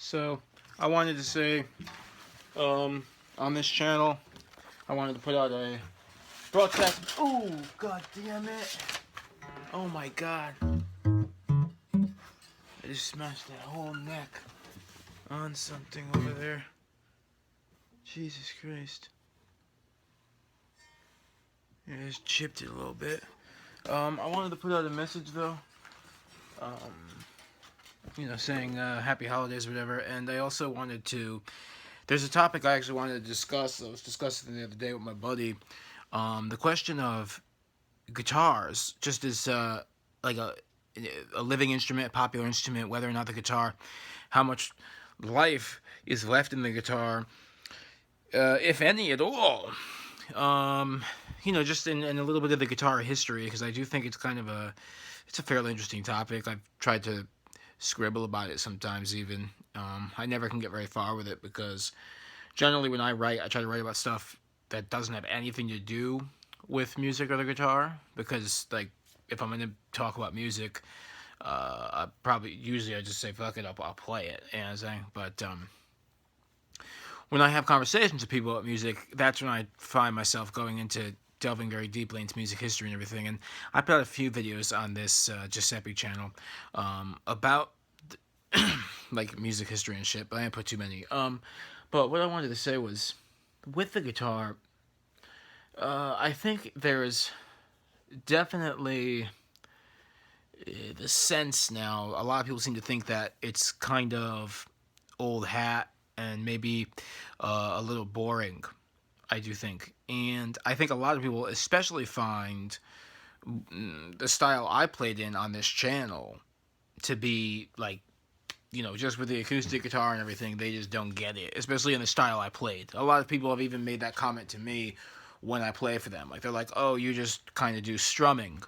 So, I wanted to say, on this channel, I wanted to put out a broadcast. Oh, god damn it. Oh my god. I just smashed that whole neck on something over there. Jesus Christ. Yeah, I just chipped it a little bit. I wanted to put out a message though. Saying happy holidays or whatever. And I also wanted to. There's a topic I actually wanted to discuss. I was discussing the other day with my buddy. The question of guitars, just as like a living instrument, a popular instrument, whether or not the guitar, how much life is left in the guitar, if any at all. Just in a little bit of the guitar history, because I do think it's a fairly interesting topic. I've tried to scribble about it sometimes even. I never can get very far with it because generally when I write, I try to write about stuff that doesn't have anything to do with music or the guitar, because like if I'm gonna talk about music, I just say fuck it, I'll play it, you know what I'm saying? But when I have conversations with people about music, that's when I find myself going into delving very deeply into music history and everything. And I put out a few videos on this Giuseppe channel about like music history and shit, but I didn't put too many. But what I wanted to say was, with the guitar, I think there's definitely the sense now. A lot of people seem to think that it's kind of old hat and maybe a little boring. I do think, and I think a lot of people, especially, find the style I played in on this channel to be like, just with the acoustic guitar and everything, they just don't get it, especially in the style I played. A lot of people have even made that comment to me when I play for them. Like, they're like, oh, you just kind of do strumming,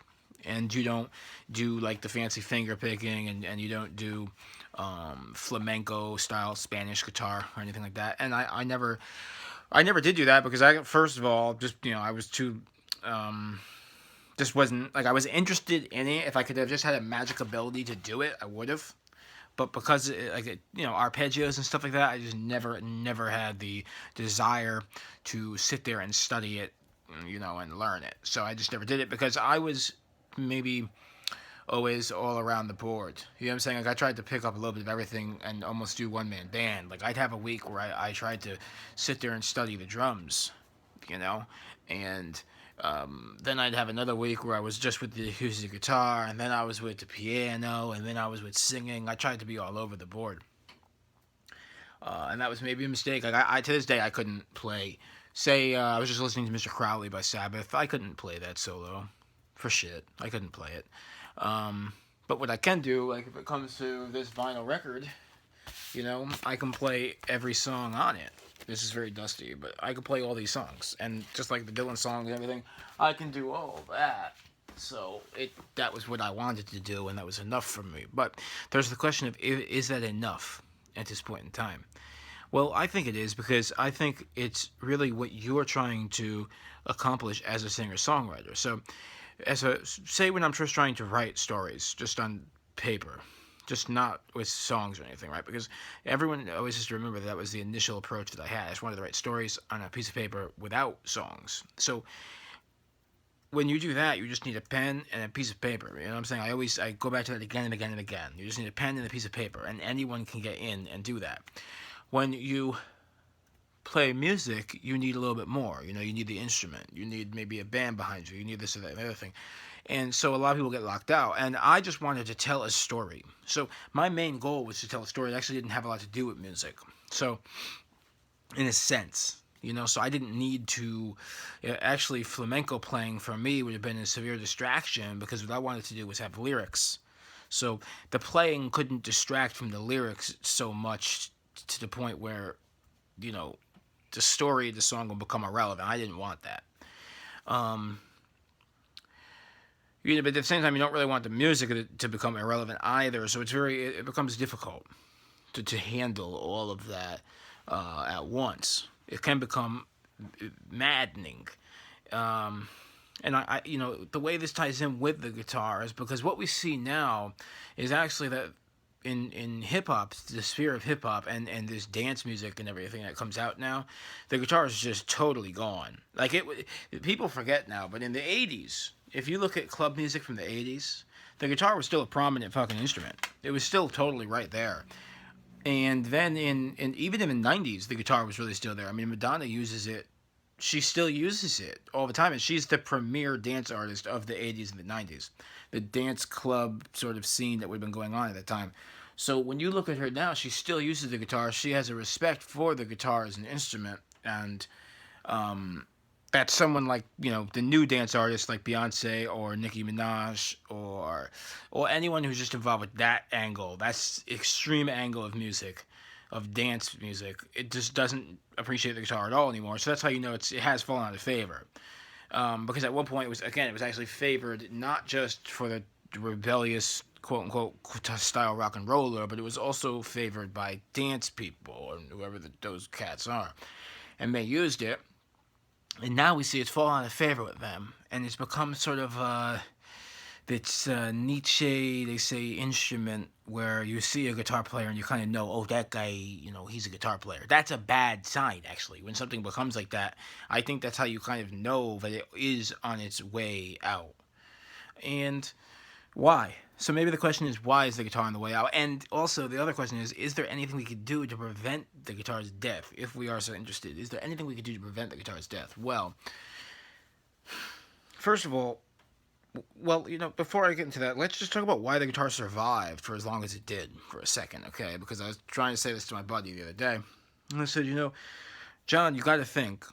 and you don't do, like, the fancy finger picking, and you don't do flamenco style Spanish guitar or anything like that. And I never did do that because first of all, just, I was too, just wasn't, like, I was interested in it. If I could have just had a magic ability to do it, I would have. But because arpeggios and stuff like that, I just never had the desire to sit there and study it, and learn it. So I just never did it because I was maybe always all around the board. You know what I'm saying? Like, I tried to pick up a little bit of everything and almost do one man band. Like, I'd have a week where I tried to sit there and study the drums, and then I'd have another week where I was just with the acoustic guitar, and then I was with the piano, and then I was with singing. I tried to be all over the board. And that was maybe a mistake. Like, I to this day, I couldn't play. Say, I was just listening to Mr. Crowley by Sabbath. I couldn't play that solo. For shit. I couldn't play it. But what I can do, like, if it comes to this vinyl record, I can play every song on it. This is very dusty, but I can play all these songs. And just like the Dylan songs and everything, I can do all of that. So that was what I wanted to do, and that was enough for me. But there's the question of, is that enough at this point in time? Well, I think it is, because I think it's really what you're trying to accomplish as a singer-songwriter. So, say when I'm just trying to write stories, just on paper, just not with songs or anything, right? Because everyone always has to remember that was the initial approach that I had. I just wanted to write stories on a piece of paper without songs. So when you do that, you just need a pen and a piece of paper. You know what I'm saying? I go back to that again and again and again. You just need a pen and a piece of paper, and anyone can get in and do that. When you play music, you need a little bit more. You need the instrument. You need maybe a band behind you. You need this or that and the other thing. And so a lot of people get locked out. And I just wanted to tell a story. So my main goal was to tell a story that actually didn't have a lot to do with music. So, in a sense, so I didn't need to. Actually, flamenco playing for me would have been a severe distraction, because what I wanted to do was have lyrics. So the playing couldn't distract from the lyrics so much to the point where, the story of the song will become irrelevant. I didn't want that. But at the same time, you don't really want the music to become irrelevant either. So it becomes difficult to handle all of that at once. It can become maddening. And the way this ties in with the guitar is because what we see now is actually that in hip hop, the sphere of hip hop and this dance music and everything that comes out now, the guitar is just totally gone. Like people forget now, but in the '80s, if you look at club music from the '80s, the guitar was still a prominent fucking instrument. It was still totally right there. And then in even in the '90s, the guitar was really still there. I mean, Madonna uses it. She still uses it all the time, and she's the premier dance artist of the '80s and the '90s, the dance club sort of scene that would have been going on at that time. So when you look at her now, she still uses the guitar. She has a respect for the guitar as an instrument, and um, that's someone like the new dance artists like Beyonce or Nicki Minaj or anyone who's just involved with that angle, that's extreme angle of music, of dance music. It just doesn't appreciate the guitar at all anymore. So that's how you know it has fallen out of favor. Because at one point it was actually favored not just for the rebellious quote unquote style rock and roller, but it was also favored by dance people and whoever those cats are, and they used it. And now we see it's fallen out of favor with them, and it's become sort of this Nietzsche, they say, instrument where you see a guitar player and you kind of know, oh, that guy, he's a guitar player. That's a bad sign, actually, when something becomes like that. I think that's how you kind of know that it is on its way out. And why? So maybe the question is, why is the guitar on the way out? And also, the other question is there anything we could do to prevent the guitar's death, if we are so interested? Is there anything we could do to prevent the guitar's death? Well, first of all, before I get into that, let's just talk about why the guitar survived for as long as it did for a second, okay? Because I was trying to say this to my buddy the other day. And I said, John, you got to think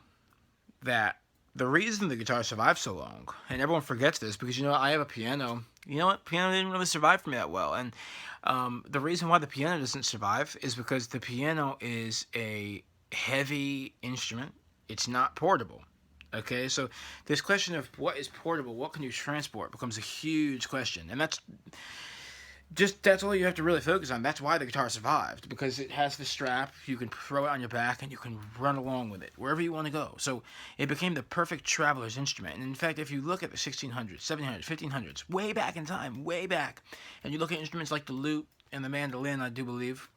that the reason the guitar survived so long, and everyone forgets this because, I have a piano. You know what? Piano didn't really survive for me that well. And the reason why the piano doesn't survive is because the piano is a heavy instrument. It's not portable. Okay, so this question of what is portable, what can you transport, becomes a huge question. And that's all you have to really focus on. That's why the guitar survived, because it has the strap, you can throw it on your back, and you can run along with it wherever you want to go. So it became the perfect traveler's instrument. And in fact, if you look at the 1600s, 1700s, 1500s, way back in time, way back, and you look at instruments like the lute and the mandolin, I do believe,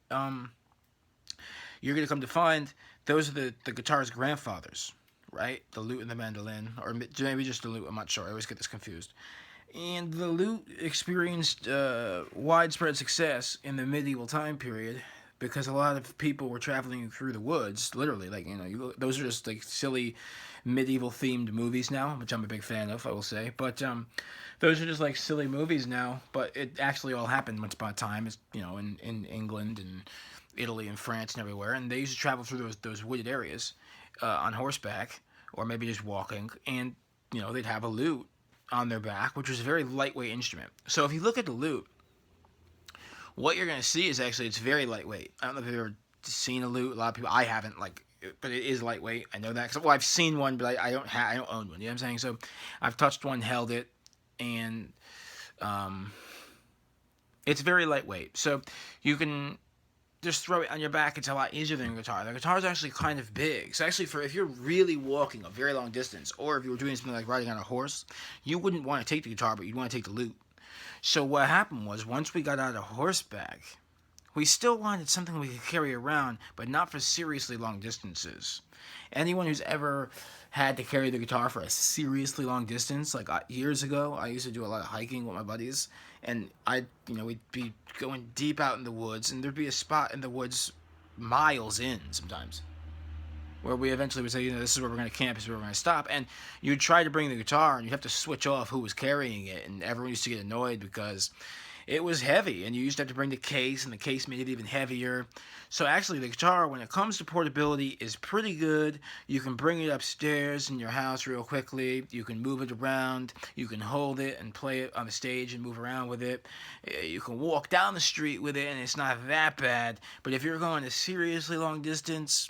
you're going to come to find those are the guitar's grandfathers, right? The lute and the mandolin, or maybe just the lute, I'm not sure. I always get this confused. And the lute experienced widespread success in the medieval time period because a lot of people were traveling through the woods, literally. Like, those are just like silly medieval themed movies now, which I'm a big fan of, I will say. But those are just like silly movies now, but it actually all happened once upon a time, in England and Italy and France and everywhere. And they used to travel through those wooded areas on horseback or maybe just walking, and, they'd have a lute on their back, which was a very lightweight instrument. So if you look at the lute, what you're going to see is actually it's very lightweight. I don't know if you've ever seen a lute. A lot of people, I haven't, but it is lightweight. I know that. I've seen one, but I don't own one. You know what I'm saying? So I've touched one, held it, and it's very lightweight. So you can just throw it on your back. It's a lot easier than a guitar. The guitar is actually kind of big. So actually, if you're really walking a very long distance, or if you were doing something like riding on a horse, you wouldn't want to take the guitar, but you'd want to take the lute. So what happened was, once we got out of horseback, we still wanted something we could carry around, but not for seriously long distances. Anyone who's ever had to carry the guitar for a seriously long distance, like years ago, I used to do a lot of hiking with my buddies, and we'd be going deep out in the woods, and there'd be a spot in the woods miles in sometimes, where we eventually would say, this is where we're going to camp, this is where we're going to stop, and you'd try to bring the guitar, and you'd have to switch off who was carrying it, and everyone used to get annoyed because it was heavy, and you used to have to bring the case, and the case made it even heavier. So actually, the guitar, when it comes to portability, is pretty good. You can bring it upstairs in your house real quickly. You can move it around. You can hold it and play it on the stage and move around with it. You can walk down the street with it, and it's not that bad. But if you're going a seriously long distance,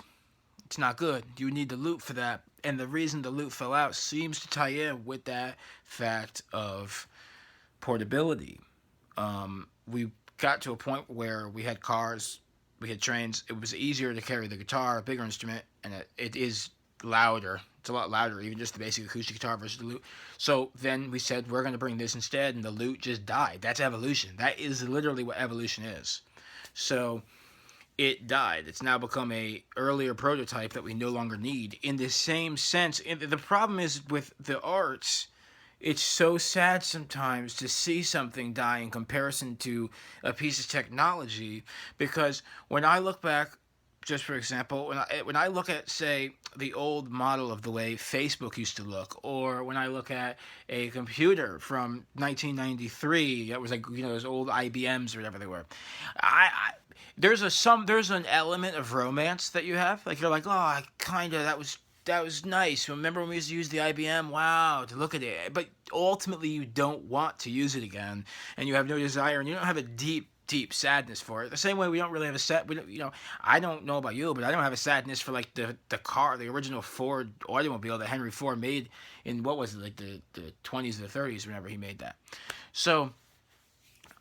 it's not good. You need the lute for that. And the reason the lute fell out seems to tie in with that fact of portability. We got to a point where we had cars, we had trains. It was easier to carry the guitar, a bigger instrument, and it is louder. It's a lot louder, even just the basic acoustic guitar versus the lute. So then we said we're going to bring this instead, and the lute just died. That's evolution. That is literally what evolution is. So it died. It's now become a earlier prototype that we no longer need. In the same sense, the problem is with the arts. It's so sad sometimes to see something die in comparison to a piece of technology, because when I look back, just for example, when I look at, say, the old model of the way Facebook used to look, or when I look at a computer from 1993 that was like, those old IBMs or whatever they were, I there's an element of romance that you have. Like, you're like, oh, I kind of that was nice. Remember when we used to use the IBM? Wow, to look at it. But ultimately, you don't want to use it again, and you have no desire, and you don't have a deep sadness for it. The same way we don't really have a set. We don't, I don't know about you, but I don't have a sadness for like the original Ford automobile that Henry Ford made in, what was it, like the 20s or the 30s, whenever he made that. So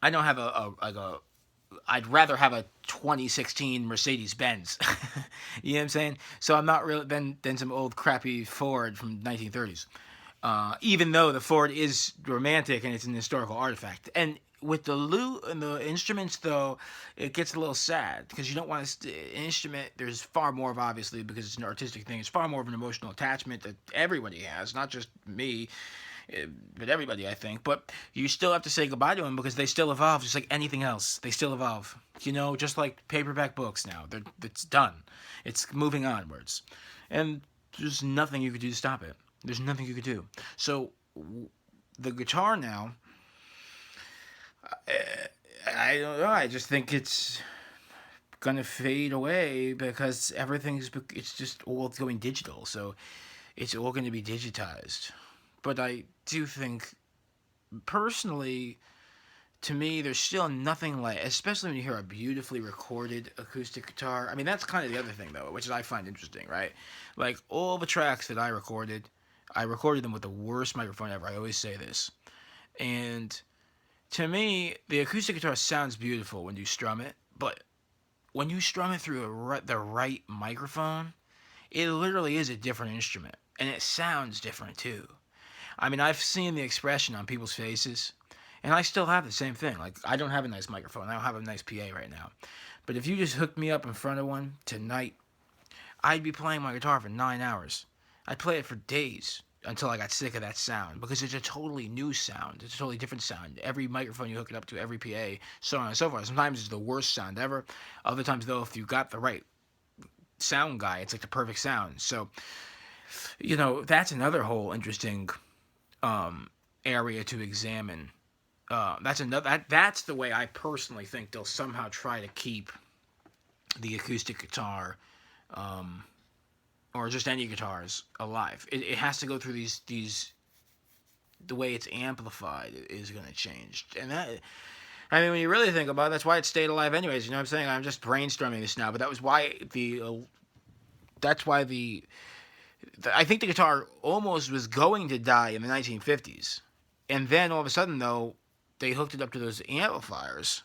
I don't have a I'd rather have a 2016 Mercedes Benz. You know what I'm saying? So I'm not really than some old crappy Ford from 1930s. Even though the Ford is romantic and it's an historical artifact. And with the lute and the instruments, though, it gets a little sad, because you don't want to an instrument. There's far more of, obviously, because it's an artistic thing. It's far more of an emotional attachment that everybody has, not just me, but everybody, I think. But you still have to say goodbye to them, because they still evolve, just like anything else. They still evolve. Just like paperback books now. It's done. It's moving onwards, and there's nothing you could do to stop it. There's nothing you could do. So the guitar now, I don't know. I just think it's gonna fade away, because it's just all going digital. So it's all going to be digitized. But I do think, personally, to me, there's still nothing like, especially when you hear a beautifully recorded acoustic guitar. I mean, that's kind of the other thing, though, which I find interesting, right? Like, all the tracks that I recorded them with the worst microphone ever. I always say this. And to me, the acoustic guitar sounds beautiful when you strum it, but when you strum it through the right microphone, it literally is a different instrument, and it sounds different too. I mean, I've seen the expression on people's faces, and I still have the same thing. Like, I don't have a nice microphone. I don't have a nice PA right now. But if you just hooked me up in front of one tonight, I'd be playing my guitar for 9 hours. I'd play it for days until I got sick of that sound, because it's a totally new sound. It's a totally different sound. Every microphone you hook it up to, every PA, so on and so forth. Sometimes it's the worst sound ever. Other times, though, if you got the right sound guy, it's like the perfect sound. So, that's another whole interesting area to examine. That's the way I personally think they'll somehow try to keep the acoustic guitar, or just any guitars, alive. It has to go through these. The way it's amplified is going to change, and that. I mean, when you really think about it, that's why it stayed alive, anyways. You know what I'm saying? I'm just brainstorming this now, but that was why that's why I think the guitar almost was going to die in the 1950s, and then all of a sudden, though, they hooked it up to those amplifiers,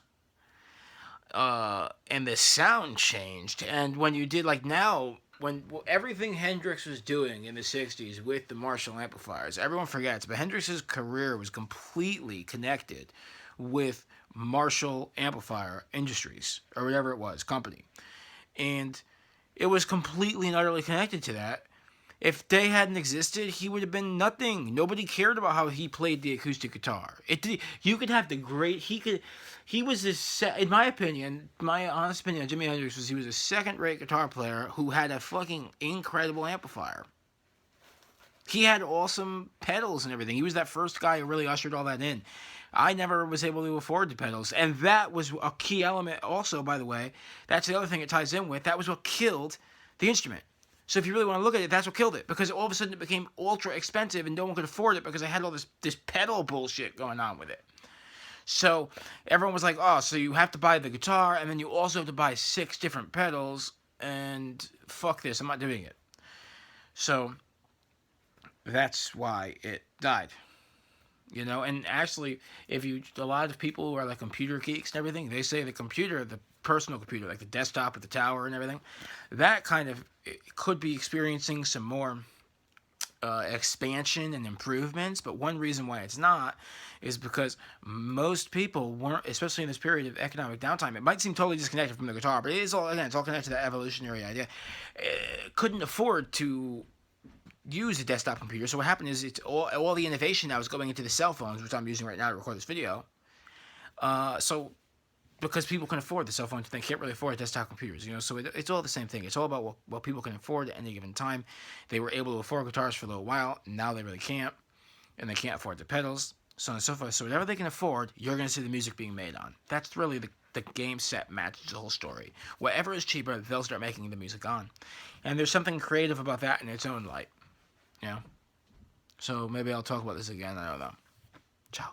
and the sound changed. And when you did, like, now, when everything Hendrix was doing in the 60s with the Marshall amplifiers, everyone forgets, but Hendrix's career was completely connected with Marshall Amplifier Industries, or whatever it was, company. And it was completely and utterly connected to that. If they hadn't existed, he would have been nothing. Nobody cared about how he played the acoustic guitar. You could have the great. He was this. In my opinion, my honest opinion, Jimi Hendrix was he was a second-rate guitar player who had a fucking incredible amplifier. He had awesome pedals and everything. He was that first guy who really ushered all that in. I never was able to afford the pedals, and that was a key element. Also, by the way, that's the other thing it ties in with. That was what killed the instrument. So if you really want to look at it, that's what killed it, because all of a sudden it became ultra expensive and no one could afford it because they had all this pedal bullshit going on with it. So everyone was like, oh, so you have to buy the guitar and then you also have to buy 6 different pedals, and fuck this, I'm not doing it. So that's why it died. And actually, a lot of people who are like computer geeks and everything, they say the computer, personal computer, like the desktop with the tower and everything, that kind of could be experiencing some more expansion and improvements. But one reason why it's not is because most people weren't, especially in this period of economic downtime. It might seem totally disconnected from the guitar, but it is all, again, it's all connected to that evolutionary idea. Couldn't afford to use a desktop computer. So what happened is it's all the innovation now is going into the cell phones, which I'm using right now to record this video. So because people can afford the cell phones, they can't really afford desktop computers, So it's all the same thing. It's all about what people can afford at any given time. They were able to afford guitars for a little while. Now they really can't, and they can't afford the pedals, so on and so forth. So whatever they can afford, you're going to see the music being made on. That's really the game, set, match, the whole story. Whatever is cheaper, they'll start making the music on. And there's something creative about that in its own light, So maybe I'll talk about this again. I don't know. Ciao.